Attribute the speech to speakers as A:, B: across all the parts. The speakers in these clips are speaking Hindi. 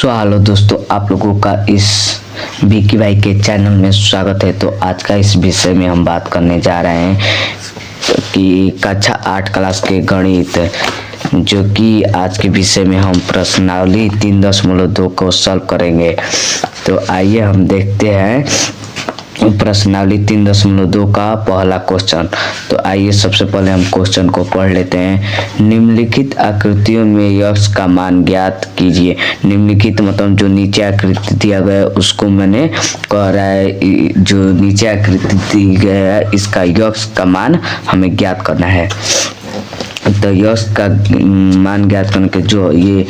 A: हेलो दोस्तों, आप लोगों का इस बीकी भाई के चैनल में स्वागत है। तो आज का इस विषय में हम बात करने जा रहे हैं कि कक्षा 8 क्लास के गणित, जो कि आज के विषय में हम प्रश्नावली 3.2 को सॉल्व करेंगे। तो आइए हम देखते हैं प्रश्नावली 3.2 का पहला क्वेश्चन। तो आइए सबसे पहले हम क्वेश्चन को पढ़ लेते हैं। निम्नलिखित आकृतियों में यक्स का मान ज्ञात कीजिए। निम्नलिखित मतलब जो नीचे आकृति दिया गया है उसको मैंने कह रहा है, जो नीचे आकृति दी गया है इसका यक्स का मान हमें ज्ञात करना है। तो यक्स का मान ज्ञात करने के जो ये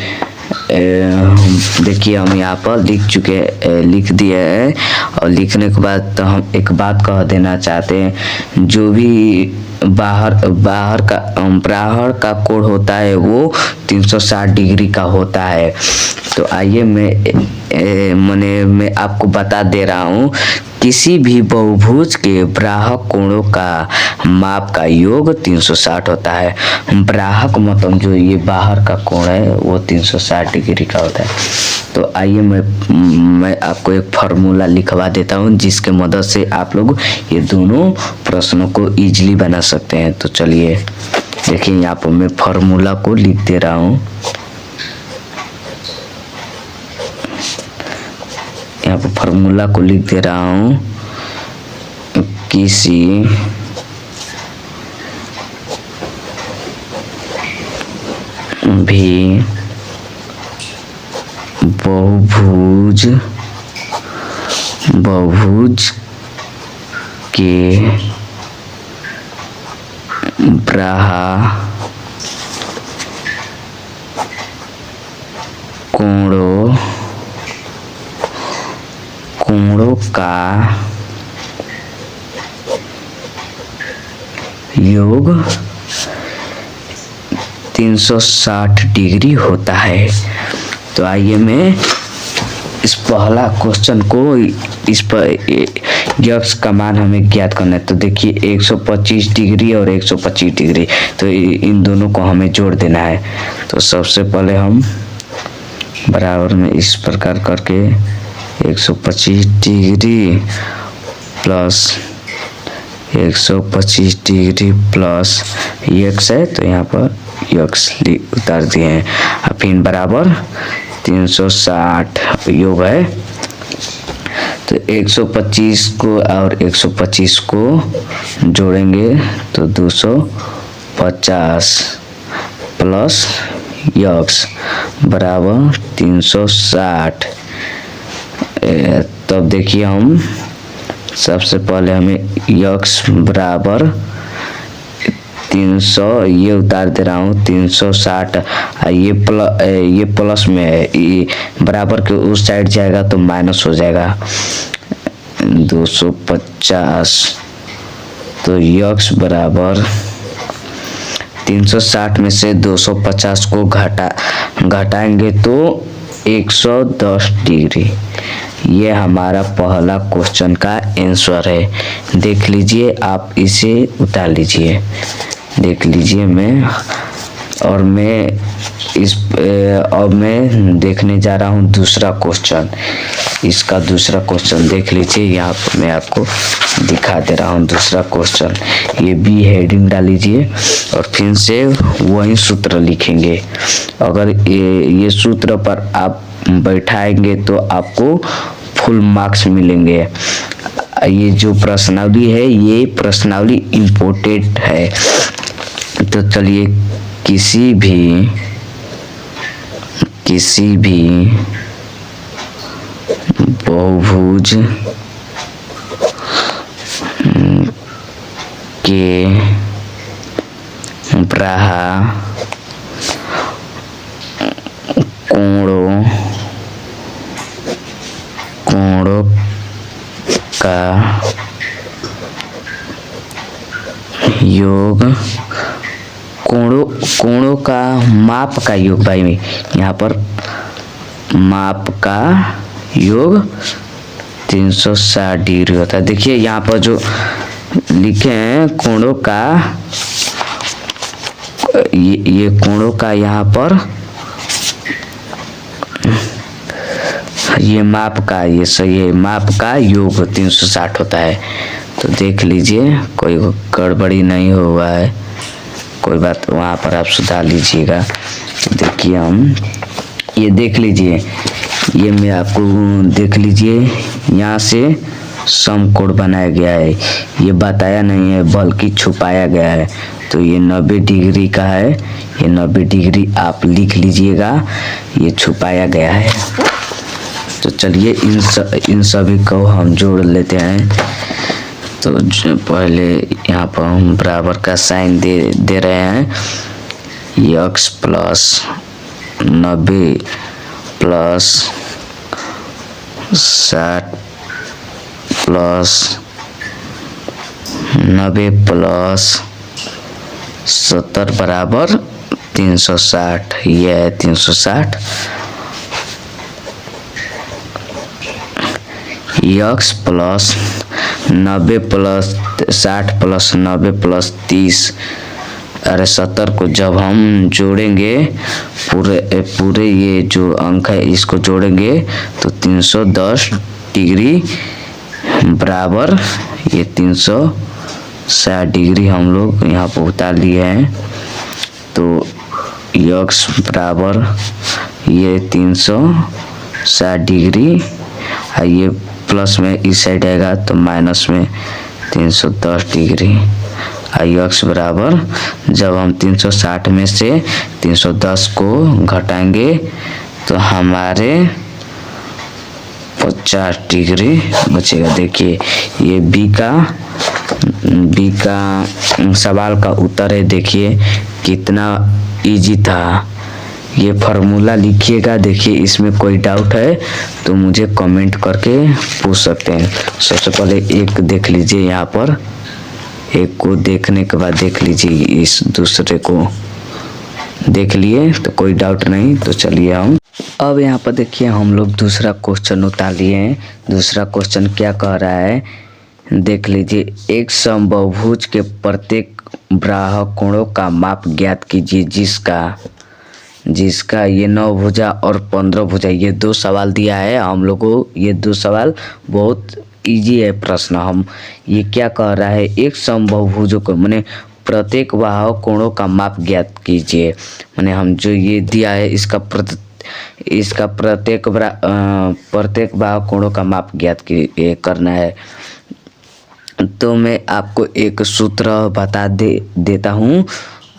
A: देखिए हम यहाँ पर लिख दिए हैं। और लिखने के बाद तो हम एक बात कह देना चाहते हैं, जो भी बाहर का कोण होता है वो 360 डिग्री का होता है। तो आइए मैं आपको बता दे रहा हूँ, किसी भी बहुभुज के बाह्य कोणों का माप का योग 360 होता है। बाह्य मतलब जो ये बाहर का कोण है वो 360 डिग्री का होता है। तो आइए मैं आपको एक फार्मूला लिखवा देता हूँ, जिसके मदद से आप लोग ये दोनों प्रश्नों को इजीली बना सकते हैं। तो चलिए देखिए, यहाँ पर मैं फार्मूला को लिख दे रहा हूँ। यहाँ पर फार्मूला को लिख दे रहा हूँ। किसी भी बहुभुज के बाह्य कोणों का योग 360 डिग्री होता है। तो आइए मैं इस पहला क्वेश्चन को, इस पर यक्स का मान हमें ज्ञात करना है। तो देखिए 125 डिग्री और 125 डिग्री, तो इन दोनों को हमें जोड़ देना है। तो सबसे पहले हम बराबर में इस प्रकार करके 125 degree plus 125 degree plus x है, तो यहाँ पर यक्स उतार दिए हैं। अब फिर बराबर 360 योग है। तो 125 को और 125 को जोड़ेंगे तो 250 प्लस यक्स बराबर 360। तब देखिए हम सबसे पहले हमें यक्स बराबर 300 ये उतार दे रहा हूँ 360। ये प्लस में है, ये बराबर के उस साइड जाएगा तो माइनस हो जाएगा 250। तो यक्स बराबर 360 में से 250 को घटाएंगे तो 110 डिग्री। ये हमारा पहला क्वेश्चन का आंसर है। देख लीजिए, आप इसे उतार लीजिए, देख लीजिए। मैं देखने जा रहा हूँ दूसरा क्वेश्चन। इसका दूसरा क्वेश्चन देख लीजिए, यहाँ पर मैं आपको दिखा दे रहा हूँ दूसरा क्वेश्चन। ये बी हेडिंग डालीजिए और फिर से वही सूत्र लिखेंगे। अगर ये सूत्र पर आप बैठाएंगे तो आपको फुल मार्क्स मिलेंगे। ये जो प्रश्नावली है ये प्रश्नावली इम्पोर्टेंट है। तो चलिए किसी भी बहुभुज के बाह्य कोणों का योग, कोणों का माप का योग, भाई यहाँ पर माप का योग 360 डिग्री होता है। देखिए यहाँ पर जो लिखे हैं कोणों का, ये कोणों का यहाँ पर ये माप का, ये सही है, माप का योग 360 होता है। तो देख लीजिए कोई गड़बड़ी नहीं हुआ है, कोई बात वहाँ पर आप सुधार लीजिएगा। तो देखिए हम ये देख लीजिए, ये मैं आपको देख लीजिए यहाँ से समकोण बनाया गया है, ये बताया नहीं है बल्कि छुपाया गया है। तो ये 90 डिग्री का है, ये 90 डिग्री आप लिख लीजिएगा, ये छुपाया गया है। तो चलिए इन सभी को हम जोड़ लेते हैं। तो पहले यहाँ पर हम बराबर का साइन दे रहे हैं, x plus 90 plus 60 plus 90 plus 70 बराबर 360, ये है 360। x plus 90 plus 60 plus 90 plus 30, अरे 70 को जब हम जोड़ेंगे पूरे ये जो अंक है इसको जोड़ेंगे तो 310 डिग्री बराबर ये 360 डिग्री हम लोग यहाँ पर उतार लिए हैं। तो x बराबर ये 360 डिग्री, ये प्लस में इस साइड आएगा तो माइनस में 310 डिग्री। x बराबर जब हम 360 में से 310 को घटाएंगे तो हमारे 50 डिग्री बचेगा। देखिए ये बी का सवाल का उत्तर है। देखिए कितना इजी था, ये फार्मूला लिखिएगा। देखिए इसमें कोई डाउट है तो मुझे कमेंट करके पूछ सकते हैं। सबसे पहले एक देख लीजिए, यहाँ पर एक को देखने के बाद देख लीजिए इस दूसरे को, देख लिए तो कोई डाउट नहीं। तो चलिए हम अब यहाँ पर देखिए हम लोग दूसरा क्वेश्चन उतार लिए हैं। दूसरा क्वेश्चन क्या कह रहा है देख लीजिए, एक समबाहुभुज के प्रत्येक बाह्य कोणों का माप ज्ञात कीजिए जिसका ये 9 भुजा और 15 भुजा, ये 2 सवाल दिया है हम लोगों को। ये 2 सवाल बहुत इजी है प्रश्न। हम ये क्या कह रहा है, एक समबाहुभुजों को माने प्रत्येक बाह्य कोणों का माप ज्ञात कीजिए। माने हम जो ये दिया है इसका प्रत्येक बाह्य कोणों का माप ज्ञात करना है। तो मैं आपको एक सूत्र बता देता हूँ,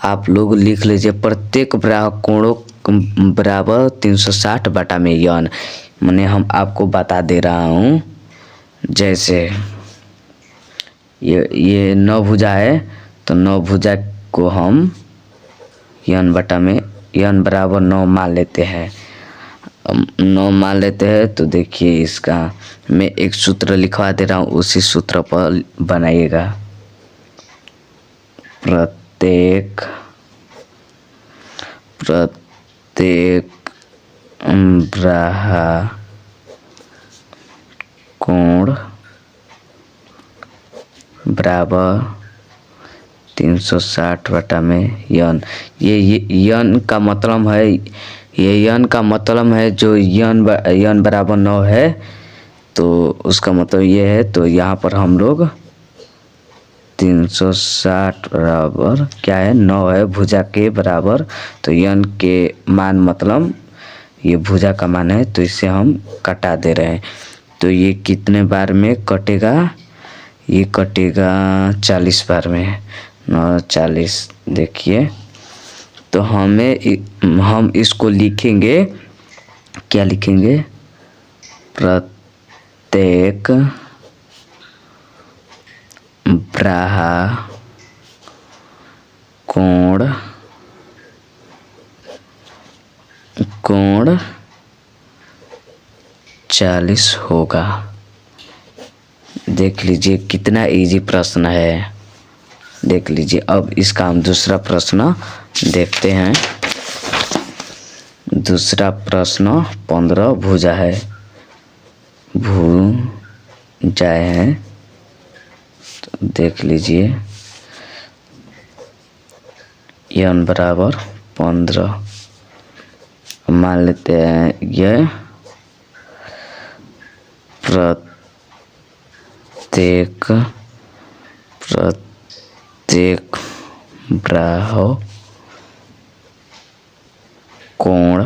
A: आप लोग लिख लीजिए। प्रत्येक बाह्य कोणों बराबर 360 बटा में यन। मैंने हम आपको बता दे रहा हूँ, जैसे ये 9 भुजा है तो 9 भुजा को हम यन बटा में यन बराबर 9 मान लेते हैं। 9 मान लेते हैं तो देखिए इसका मैं एक सूत्र लिखवा दे रहा हूँ, उसी सूत्र पर बनाइएगा। प्रत्येक बाह्य कोण बराबर 360 बटा में यन। ये यन का मतलब है, ये यन का मतलब है जो यन बराबर 9 है तो उसका मतलब ये है। तो यहाँ पर हम लोग 360 बराबर क्या है 9 है, भुजा के बराबर। तो यन के मान मतलब ये भुजा का मान है, तो इसे हम कटा दे रहे हैं। तो ये कितने बार में कटेगा, ये कटेगा 40 बार में, 9 40। देखिए तो हम इसको लिखेंगे, क्या लिखेंगे, प्रत्येक बाह्य कोण 40 होगा। देख लीजिए कितना इजी प्रश्न है, देख लीजिए। अब इसका हम दूसरा प्रश्न देखते हैं। दूसरा प्रश्न 15 भुजा है, भुजाएं हैं। तो देख लीजिए यन बराबर 15 मान लेते हैं। ये प्रत्येक बाहु कोण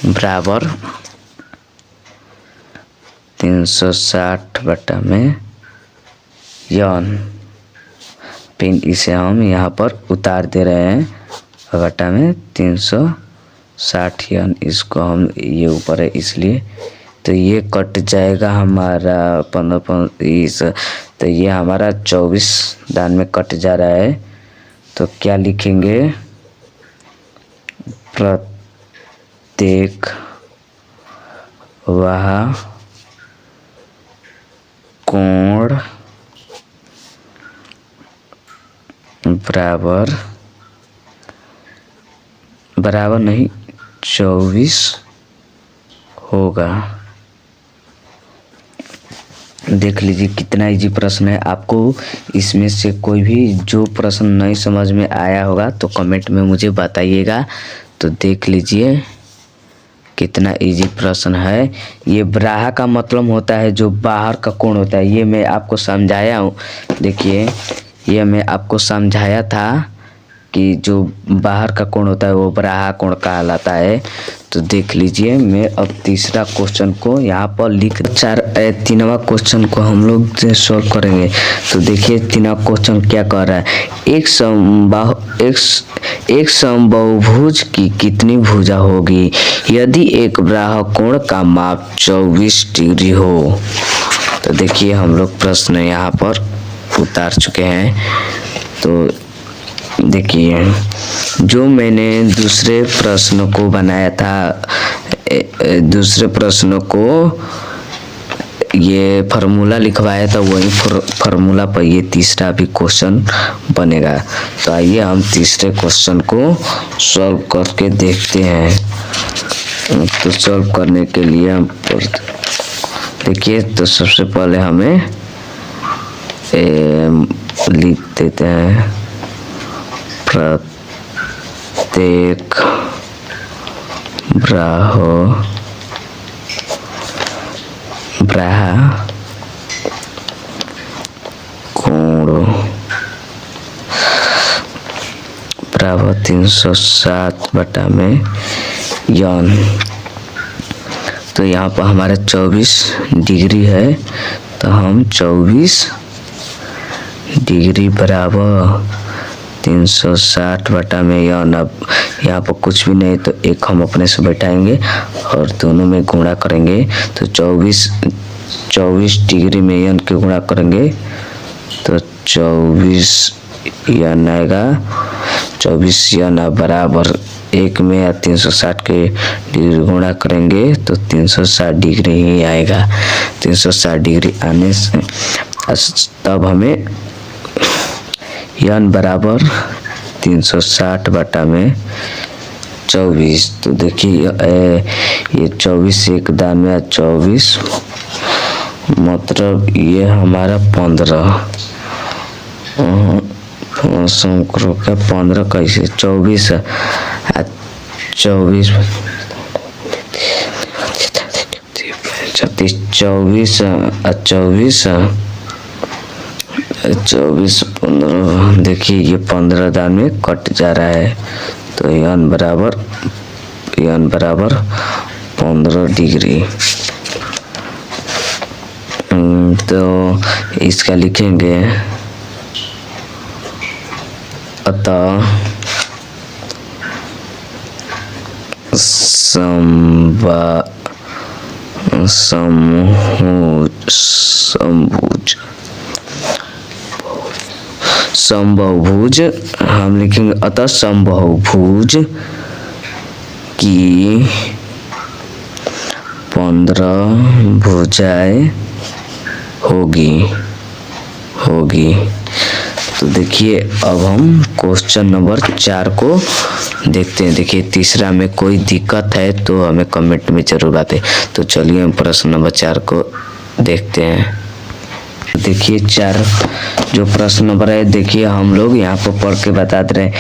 A: बराबर 360 बटा में यौन। फिर इसे हम यहाँ पर उतार दे रहे हैं बटा में 360 यौन। इसको हम ये ऊपर है इसलिए तो ये कट जाएगा हमारा 15 तो ये हमारा 24 दान में कट जा रहा है। तो क्या लिखेंगे, प्रत्येक वह कोण बराबर नहीं 24 होगा। देख लीजिए कितना इजी प्रश्न है। आपको इसमें से कोई भी जो प्रश्न नहीं समझ में आया होगा तो कमेंट में मुझे बताइएगा। तो देख लीजिए कितना इजी प्रश्न है। ये ब्राहा का मतलब होता है जो बाहर का कोण होता है। ये मैं आपको समझाया हूँ। देखिए ये मैं आपको समझाया था कि जो बाहर का कोण होता है वो ब्राहा कोण कहलाता है। तो देख लीजिए मैं अब तीसरा क्वेश्चन को यहाँ पर लिख तीनवा क्वेश्चन को हम लोग सॉल्व करेंगे। तो देखिए तीनवा क्वेश्चन क्या कह रहा है, एक समबाहुभुज की कितनी भुजा होगी यदि एक बाहु कोण का माप 24 डिग्री हो। तो देखिए हम लोग प्रश्न यहाँ पर उतार चुके हैं। तो देखिए जो मैंने दूसरे प्रश्न को बनाया था, दूसरे प्रश्न को ये फार्मूला लिखवाया था, वही फार्मूला पर ये तीसरा भी क्वेश्चन बनेगा। तो आइए हम तीसरे क्वेश्चन को सॉल्व करके देखते हैं। तो सॉल्व करने के लिए हम देखिए तो सबसे पहले हमें लिख देते हैं प्रत्येक बाहु कोण बराबर 360 बटा में यौन। तो यहाँ पर हमारा 24 डिग्री है। तो हम 24 डिग्री बराबर 360 बटा में यौन। अब यहाँ पर कुछ भी नहीं तो एक हम अपने से बैठाएंगे और दोनों में गुणा करेंगे। तो 24 डिग्री में यौन के गुणा करेंगे तो 24 यौन आएगा। 24 यौन बराबर एक में या 360 के डिग्री गुणा करेंगे तो 360 डिग्री ही आएगा। 360 डिग्री आने से तब हमें यौन बराबर 360 बटा में 24। तो देखिए ये 24 एक दान में 24 मतलब ये हमारा 15 का 15 कैसे 24 24 15 देखिए ये 15 दान में कट जा रहा है। तो यौन बराबर 15 डिग्री। तो इसका लिखेंगे अतः समबाहुभुज हम लिखेंगे अतः समबाहुभुज की 15 भुजाएं होगी। तो देखिए अब हम क्वेश्चन नंबर 4 को देखते हैं। देखिए तीसरा में कोई दिक्कत है तो हमें कमेंट में जरूर बताएं। तो चलिए हम प्रश्न नंबर 4 को देखते हैं। देखिए 4 जो प्रश्न नंबर है, देखिए हम लोग यहाँ पर पढ़ के बता दे रहे हैं।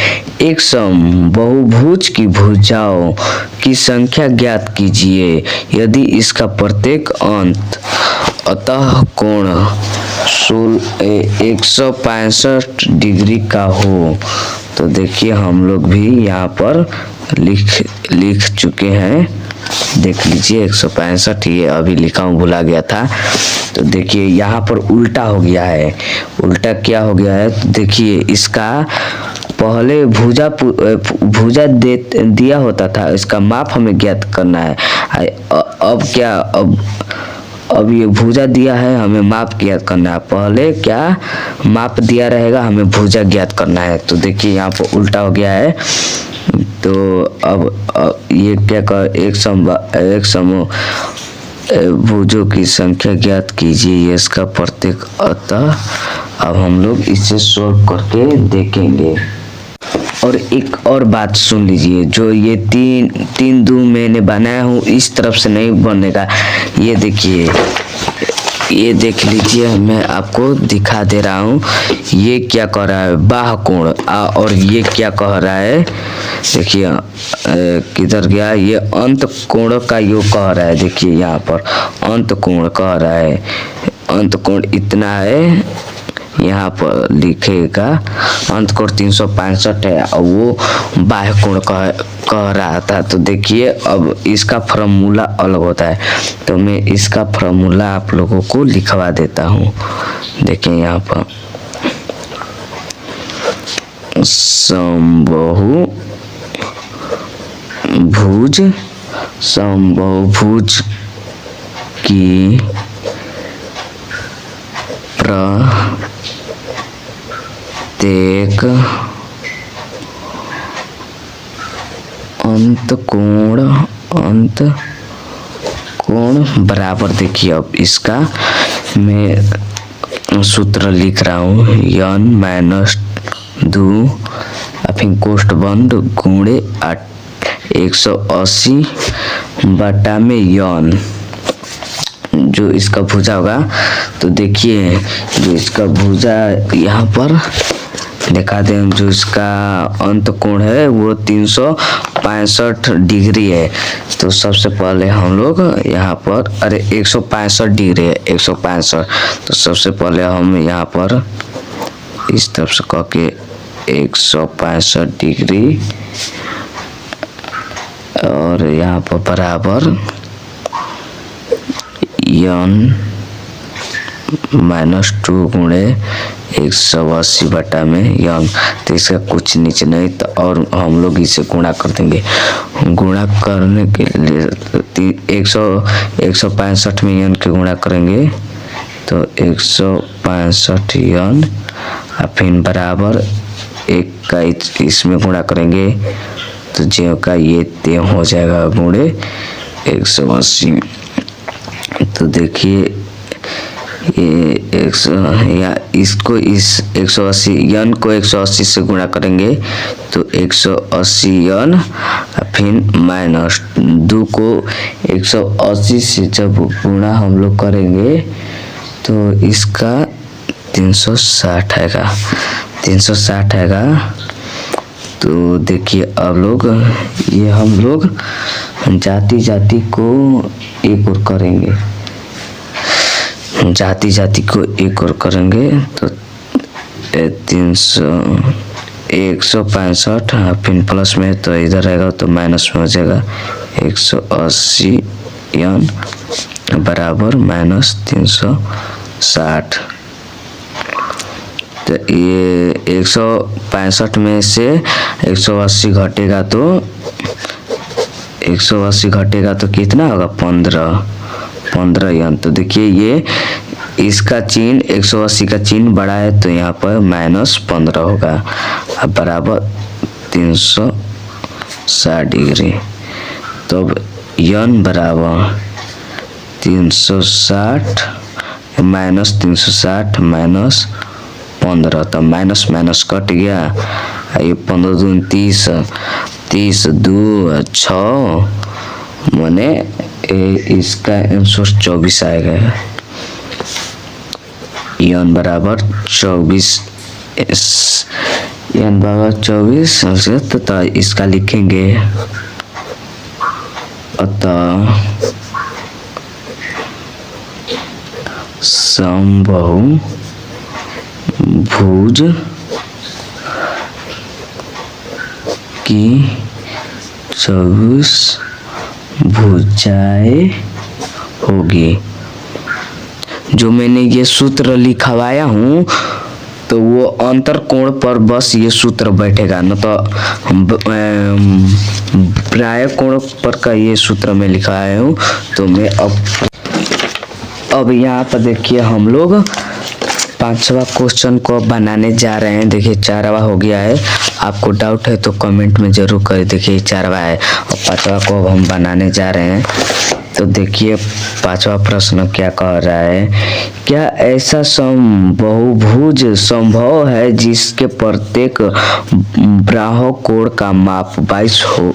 A: एक सम बहुभुज की भुजाओं की संख्या ज्ञात कीजिए यदि इसका प्रत्येक अंत अतः कोण 165 डिग्री का हो। तो देखिए हम लोग भी यहाँ पर लिख चुके हैं, देख लीजिए 165, ये अभी लिखा हूँ, भुला गया था। तो देखिए यहाँ पर उल्टा हो गया है। उल्टा क्या हो गया है, तो देखिए इसका पहले भुजा दिया होता था, इसका माप हमें ज्ञात करना है। अब क्या, अब ये भुजा दिया है, हमें माप ज्ञात करना है। पहले क्या माप दिया रहेगा, हमें भुजा ज्ञात करना है। तो देखिए यहाँ पर उल्टा हो गया है। तो अब ये क्या कर, एक समूह भुजों की संख्या ज्ञात कीजिए इसका प्रत्येक अतः। अब हम लोग इसे सोल्व करके देखेंगे। और एक और बात सुन लीजिए, जो ये तीन दो मैंने बनाया हूँ, इस तरफ से नहीं बनेगा। ये देखिए, ये देख लीजिए, मैं आपको दिखा दे रहा हूँ। ये क्या कह रहा है, बाह्य कोण, और ये क्या कह रहा है, देखिए किधर गया, ये अंत कोण का योग कह रहा है। देखिए यहाँ पर अंत कोण कह रहा है, अंत कोण इतना है, यहाँ पर लिखेगा अंत कोण 365 है, और वो बाह्य कोण कह रहा था। तो देखिए अब इसका फॉर्मूला अलग होता है, तो मैं इसका फॉर्मूला आप लोगों को लिखवा देता हूँ। देखिए यहाँ पर समबाहुभुज की प्रत्येक अंत कोण बराबर, देखिए अब इसका मैं सूत्र लिख रहा हूँ, n-2 फिर कोष्ठ बंद गुणे 180 बटा में n, जो इसका भुजा होगा। तो देखिए जो इसका भुजा यहाँ पर दिखा दें, जो इसका अंत कोण है वो 365 डिग्री है। तो सबसे पहले हम लोग यहाँ पर, अरे 165 डिग्री है, 165। तो सबसे पहले हम यहाँ पर इस तरफ से कह के 165 डिग्री, और यहाँ पर बराबर n-2 गुणे 180 बटा में n। तो इसका कुछ नीचे नहीं, तो और हम लोग इसे गुणा कर देंगे। गुणा करने के लिए 165 में n के गुणा करेंगे तो 165 n, फिर बराबर 1 का इसमें गुणा करेंगे तो जो का ये ते हो जाएगा गुणे 180। तो देखिए ये 100 या इसको इस 180 n को 180 से गुणा करेंगे तो 180 n, फिर -2 को 180 से जब गुणा हम लोग करेंगे तो इसका 360 आएगा, 360 आएगा। तो देखिए अब लोग ये हम लोग जाति को एक और करेंगे, जाति को एक और करेंगे तो 165, फिर प्लस में तो इधर रहेगा तो माइनस में हो जाएगा 180 n बराबर -360। तो ये 165 में से 180 घटेगा तो 180 घटेगा तो कितना होगा 15 n। तो देखिए ये इसका चिन्ह 180 का चिन्ह बड़ा है तो यहाँ पर -15 होगा, अब बराबर 360 डिग्री। तो n बराबर 360 -360 -15, तो माइनस कट गया। ये 15 दूनी 30, 30 2 6 माने इसका आंसर 24 आएगा। n बराबर 24 n बराबर 24 तथा इसका लिखेंगे अतः समबाहु भुज की 24 भुजाएं होगी। जो मैंने ये सूत्र लिखवाया हूँ तो वो अंतर कोण पर बस ये सूत्र बैठेगा, न तो प्राय कोण पर का ये सूत्र मैं लिखवाया हूँ। तो मैं अब यहाँ पर देखिए हम लोग 5वां क्वेश्चन को बनाने जा रहे हैं। देखिए 4वां हो गया है, आपको डाउट है तो कमेंट में जरूर करें। देखिए 4वां है और 5वां को अब हम बनाने जा रहे हैं। तो देखिए 5वां प्रश्न क्या कह रहा है, क्या ऐसा बहुभुज संभव है जिसके प्रत्येक बाहु कोण का माप 22 हो।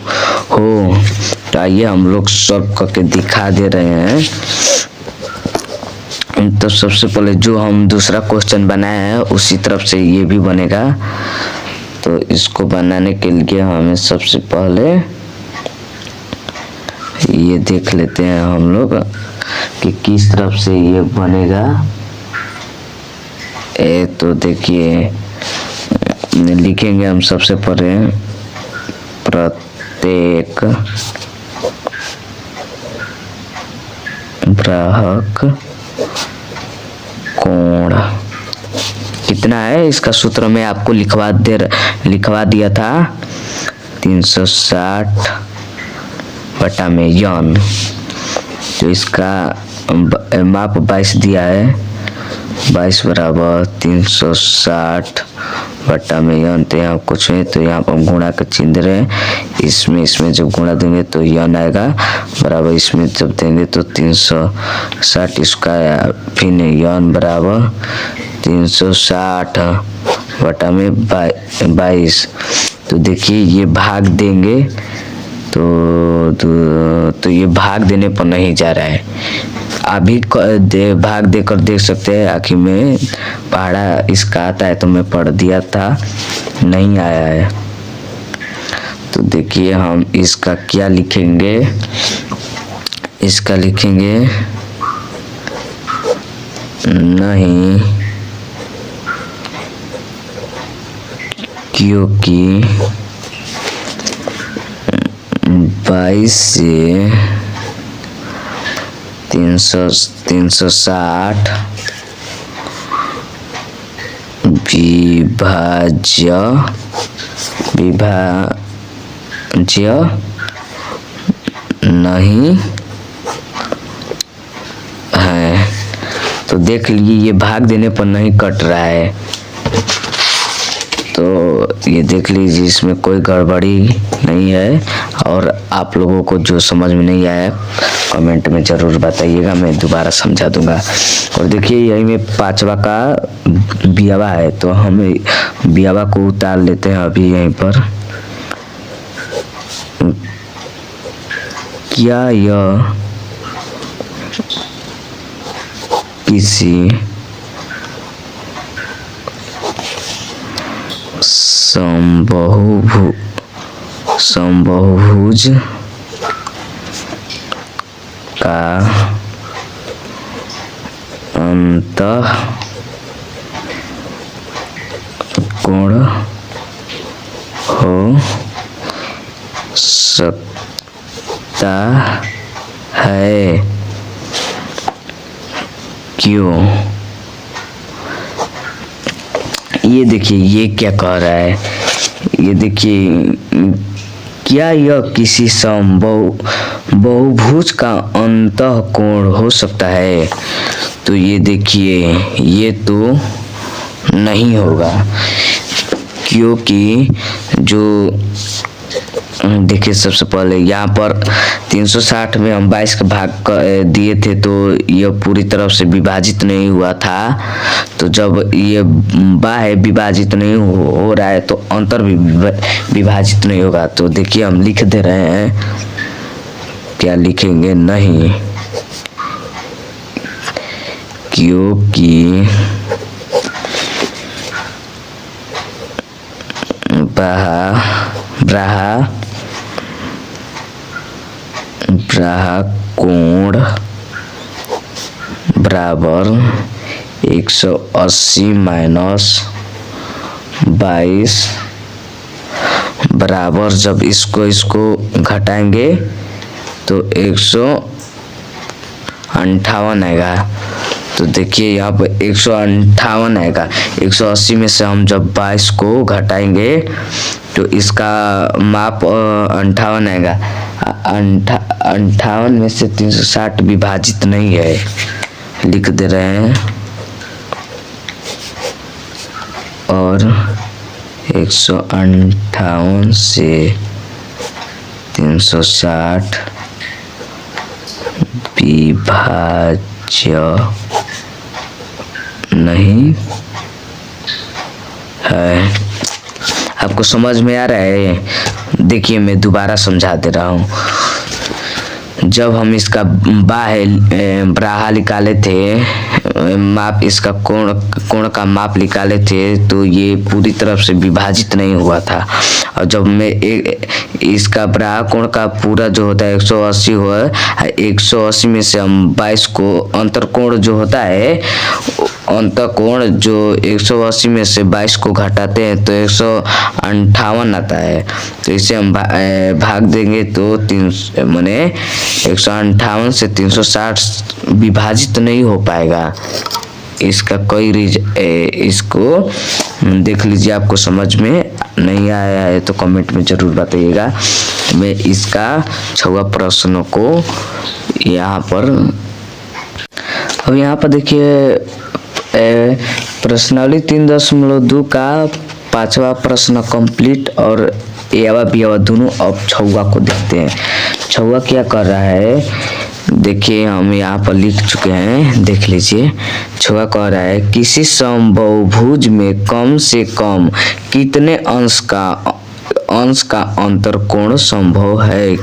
A: तो आइए हम लोग सॉल्व करके दिखा दे रहे हैं। तो सबसे पहले जो हम दूसरा क्वेश्चन बनाए हैं उसी तरफ से ये भी बनेगा। तो इसको बनाने के लिए हमें सबसे पहले ये देख लेते हैं हम लोग कि किस तरफ से ये बनेगा। तो देखिए लिखेंगे हम सबसे पहले प्रत्येक बाहु कोण कितना है, इसका सूत्र में आपको लिखवा दिया था 360 बटा में n। तो इसका माप 22 दिया है, 22 बराबर 360 बटा में n। तो यहाँ कुछ है तो यहाँ पर गुणा का चिन्ह दे रहे हैं। इसमें जब गुणा देंगे तो n आएगा बराबर, इसमें जब देंगे तो 360 इसका फिर n बराबर 360 बटा में 22। तो देखिए ये भाग देंगे तो ये भाग देने पर नहीं जा रहा है। अभी भाग देकर देख सकते हैं, आखिर में पढ़ा इसका आता है तो मैं पढ़ दिया था, नहीं आया है। तो देखिए हम इसका क्या लिखेंगे, इसका लिखेंगे नहीं, क्योंकि 22 से 360 विभाज्य नहीं है। तो देख लीजिए ये भाग देने पर नहीं कट रहा है। तो ये देख लीजिए इसमें कोई गड़बड़ी नहीं है। और आप लोगों को जो समझ में नहीं आया कमेंट में ज़रूर बताइएगा, मैं दोबारा समझा दूंगा। और देखिए यही में 5वां का बियावा है, तो हम बियावा को उतार लेते हैं अभी यहीं पर। क्या यह किसी समबाहुभुज का अंतः कोण हो सकता है, क्यों? ये देखिए ये क्या कह रहा है, ये देखिए क्या यह किसी बहुभुज का अंतः कोण हो सकता है। तो ये देखिए ये तो नहीं होगा, क्योंकि जो देखिए सबसे पहले यहाँ पर 360 में हम 22 का भाग दिए थे तो यह पूरी तरफ से विभाजित नहीं हुआ था। तो जब ये बाह्य विभाजित नहीं हो रहा है तो अंतर भी विभाजित नहीं होगा। तो देखिए हम लिख दे रहे हैं, क्या लिखेंगे, नहीं, क्योंकि कोण बराबर 180 माइनस 22 बराबर, जब इसको घटाएंगे तो 158 आएगा। तो देखिए यहाँ पर 158 आएगा। 180 में से हम जब 22 को घटाएंगे तो इसका माप 58 आएगा। 58 में से 360 विभाजित नहीं है, लिख दे रहे हैं। और 158 से 360 विभाज्य नहीं है। आपको समझ में आ रहा है? देखिए मैं दोबारा समझा दे रहा हूँ। जब हम इसका ब्राहा निकाले थे, माप इसका कोण का माप निकाले थे, तो ये पूरी तरफ से विभाजित नहीं हुआ था। और जब मैं इसका ब्राहा कोण का पूरा जो होता है 180 हुआ, 180 में से हम 22 को अंतर कोण जो होता है, अंतर कोण जो 180 में से 22 को घटाते हैं तो 158 आता है। तो इसे हम भाग देंगे तो 158 से 360 विभाजित नहीं हो पाएगा। इसका कोई इसको देख लीजिए, आपको समझ में नहीं आया है तो कमेंट में जरूर बताइएगा। मैं इसका 6वां प्रश्न को यहाँ पर, अब यहाँ पर देखिए प्रश्नावली 3.2 का 5वां प्रश्न कंप्लीट और एवा बीवा दोनों। अब 6वां को देखते हैं। 6वां क्या कर रहा है, देखिए हम यहाँ पर लिख चुके हैं, देख लीजिए। 6वां कह रहा है किसी समबाहुभुज में कम से कम कितने अंश का अंतर कोण संभव है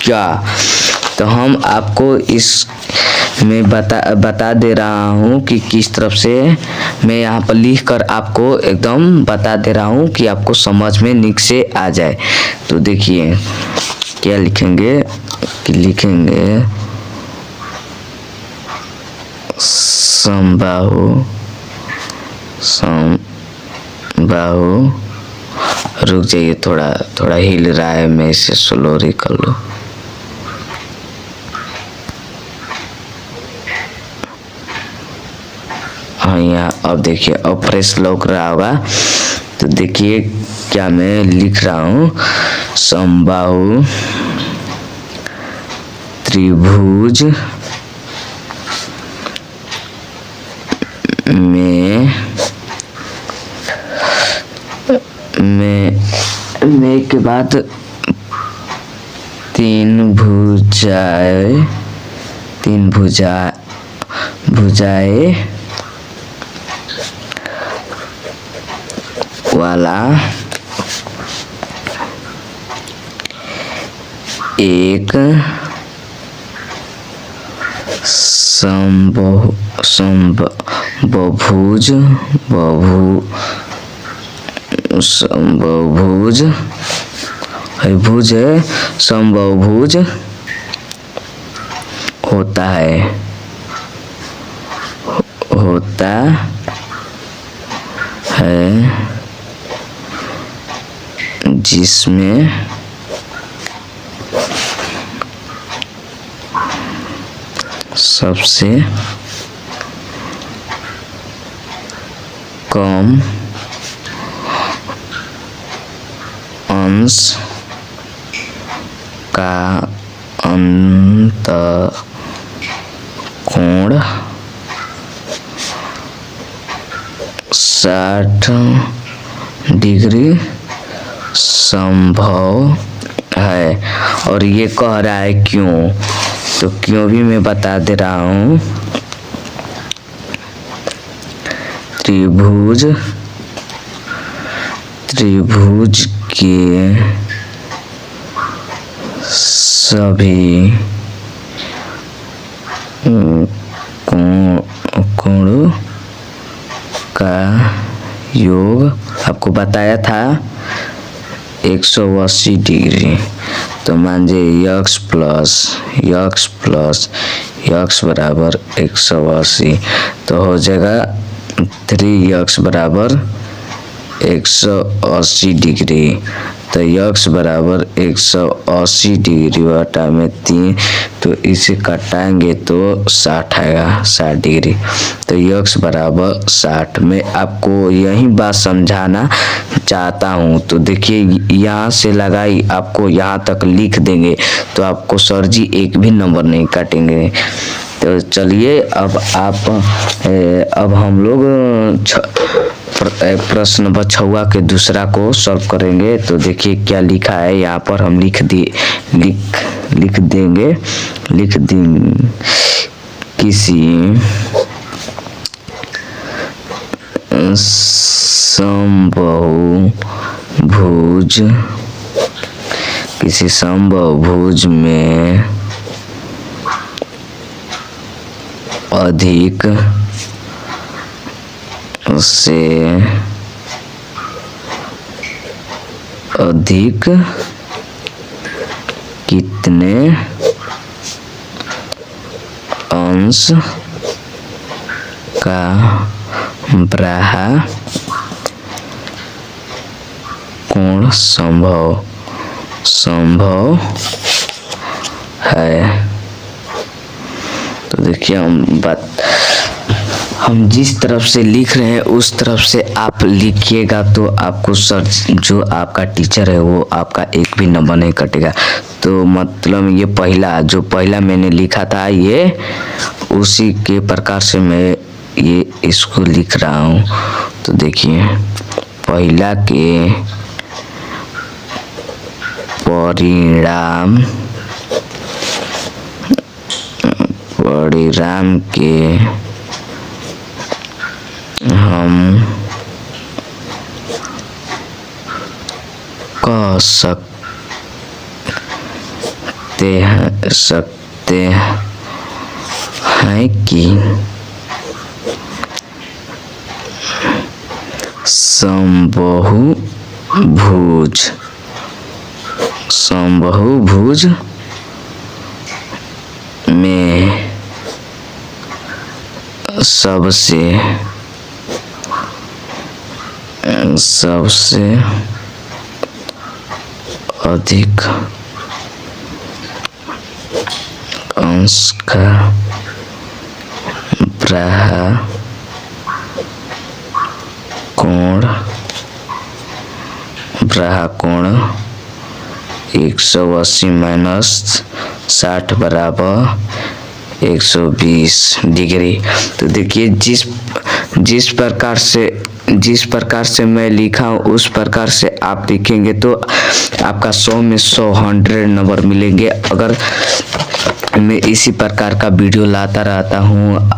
A: क्या। तो हम आपको इस मैं बता दे रहा हूँ कि किस तरफ से मैं यहाँ पर लिख कर आपको एकदम बता दे रहा हूँ कि आपको समझ में निक से आ जाए। तो देखिए क्या लिखेंगे कि लिखेंगे समबाहु रुक जाइए, थोड़ा हिल रहा है, मैं इसे स्लो कर लूँ। हाँ यहाँ अब देखिए अब फ्रेश लौक रहा होगा। तो देखिए क्या मैं लिख रहा हूँ, समबाहु त्रिभुज में के बाद 3 भुजाएं वाला एक समबाहुभुज भुज है, समबाहुभुज होता है जिसमें सबसे कम अंश का अंतर कोण 60 डिग्री संभव है। और ये कह रहा है क्यों, तो क्यों भी मैं बता दे रहा हूँ। त्रिभुज के सभी कोणों का योग, आपको बताया था 180 डिग्री। तो मान लीजिए यक्स प्लस यक्स बराबर 180 तो हो जाएगा 3x बराबर 180 डिग्री। तो यक्स बराबर 180 डिग्री बटा में 3, तो इसे काटेंगे तो 60 आएगा, 60 डिग्री। तो यक्स बराबर 60। मैं आपको यही बात समझाना चाहता हूँ। तो देखिए यहाँ से लगाई, आपको यहाँ तक लिख देंगे तो आपको सर जी एक भी नंबर नहीं काटेंगे। तो चलिए अब हम लोग प्रश्न नंबर 6 के दूसरा को सॉल्व करेंगे। तो देखिए क्या लिखा है यहाँ पर, हम लिख देंगे किसी समबाहुभुज में अधिक से अधिक कितने अंश का बाह्य कोण संभव है। तो देखिए हम जिस तरफ से लिख रहे हैं उस तरफ से आप लिखिएगा तो आपको सर जो आपका टीचर है वो आपका एक भी नंबर नहीं कटेगा। तो मतलब ये पहला मैंने लिखा था, ये उसी के प्रकार से मैं ये इसको लिख रहा हूँ। तो देखिए पहला के परिणाम के हम कह सकते हैं कि समबाहुभुज में सबसे अधिक अंश का बाह्य कोण 180 माइनस 60 बराबर 120 डिग्री। तो देखिए जिस प्रकार से मैं लिखा हूँ उस प्रकार से आप लिखेंगे तो आपका 100 में 100 नंबर मिलेंगे। अगर मैं इसी प्रकार का वीडियो लाता रहता हूँ,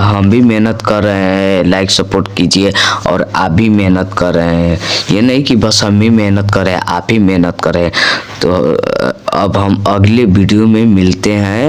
A: हम भी मेहनत कर रहे हैं, लाइक सपोर्ट कीजिए। और आप भी मेहनत कर रहे हैं, ये नहीं कि बस हम ही मेहनत कर रहे हैं, आप ही मेहनत कर रहे हैं। तो अब हम अगले वीडियो में मिलते हैं।